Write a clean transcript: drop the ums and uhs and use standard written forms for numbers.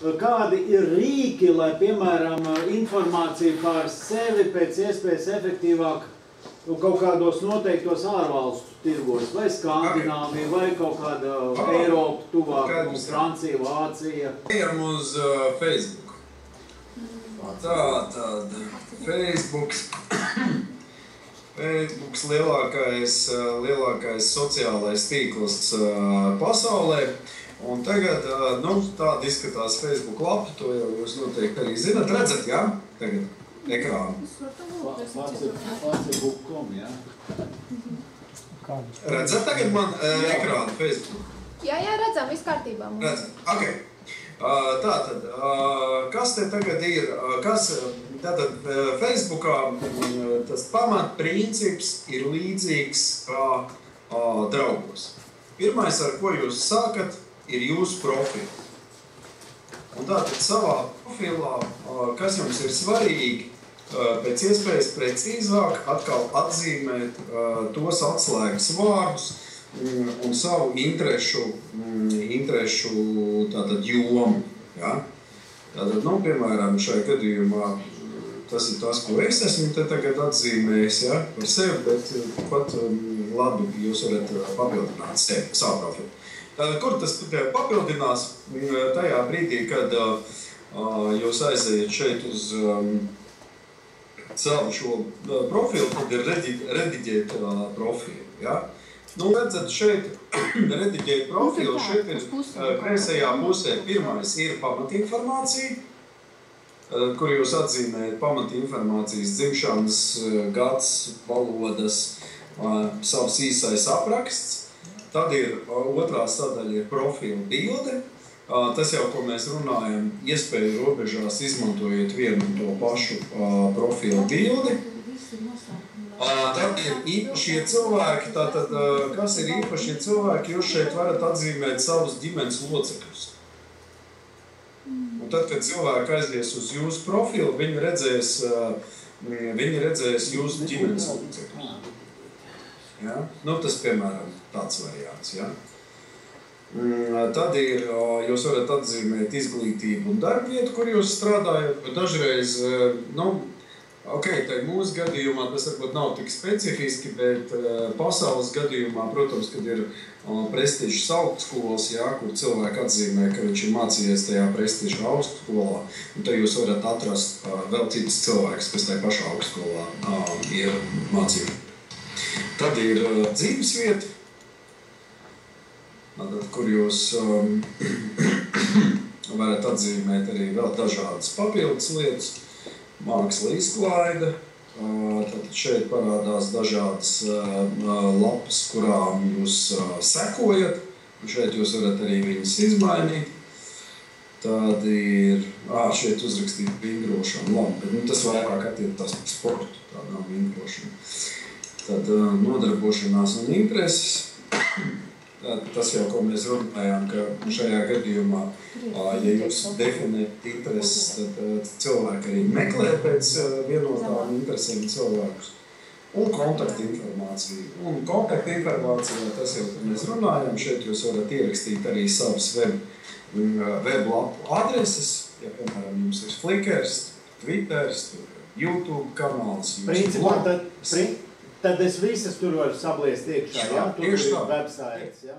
kādi ir rīki, lai, piemēram, informāciju par sevi pēc iespējas efektīvāk kaut kādos noteiktos ārvalstu tirgos, vai Skandināvija, vai kaut kāda Eiropa tuvāk, Francija, Vācija? Ejam uz Facebook. Tātad, Facebooks lielākais sociālais tīkls pasaulē. Un tagad, tāda izskatās Facebook lapa, to jau jūs noteikti arī zināt. Redzat, jā? Tagad ekrānu. Facebook.com, jā? Redzat tagad man ekrānu Facebook? Jā, redzam, viss kārtībā. Redzam, ok. Tātad, kas te tagad ir? Tātad, Facebookā tas pamatprincips ir līdzīgs kā draugos. Pirmais, ar ko jūs sākat, ir jūsu profili. Un tātad savā profilā, kas jums ir svarīgi, pēc iespējas precīzāk atkal atzīmēt tos atslēgas vārdus un savu interešu tātad jomu. Ja? Tātad, piemēram, šajā gadījumā tas ir tas, ko es esmu te tagad atzīmējis, ja, par sevi, bet pat labi jūs varat papildināt sevi, savu profilu. Kur tas papildinās? Tajā brīdī, kad jūs aiziet šeit uz savu šo profilu, tad ir rediģēt profilu. Ja? Redzat, šeit rediģēt profilu, šeit ir kreisajā pusē pirmais ir pamatinformācija, kur jūs atzīmējat pamatinformācijas dzimšanas gads, valodas, savs īsais apraksts. Tad ir otrā sadaļa ir profila bilde. Tas jau, ko mēs runājam, iespēju robežās izmantojot vienu un to pašu profila bildi. Tad ir īpašie cilvēki. Tātad, kas ir īpašie cilvēki? Jūs šeit varat atzīmēt savus ģimenes locekļus. Un tad, kad cilvēki aizies uz jūsu profilu, viņi redzēs jūsu ģimenes locekļus. Ja? Tas, piemēram, tāds variants. Ja? Tad ir, jūs varat atzīmēt izglītību un darbvietu, kur jūs strādājat. Dažreiz, tā mūsu gadījumā tas varbūt nav tik specifiski, bet pasaules gadījumā, protams, kad ir prestižas augstskolas, ja, kur cilvēki atzīmē, ka viņš ir mācījies tajā prestižas augstskolā, un tad jūs varat atrast vēl citus cilvēkus, kas tajā pašā augstskolā ir mācījuši. Tad ir dzīvesvieta, kur jūs varat atzīmēt arī vēl dažādas papildus lietas, māksla izklaide. Tad šeit parādās dažādas lapas, kurām jūs sekojat, un šeit jūs varat arī viņas izmainīt. Tad ir, šeit uzrakstīt vingrošanu, labi, bet tas vairāk attiecās par sportu, tā nav vingrošana. Tad nodarbošanās un intereses. Tas jau, ko mēs runājām, ka šajā gadījumā, ja jūs definējat intereses, tad cilvēki arī meklē pēc vienotām interesēm cilvēkus. Un kontaktinformācija. Un kontaktinformācijā, tas jau, ko mēs runājām, šeit jūs varat ierakstīt arī savas weblapu adreses. Ja, piemēram, jums ir Flickrs, Twitters, YouTube kanāls. Principā, tad es visas tur varu sabliest iekšā, ja? Tur ir websites, ja?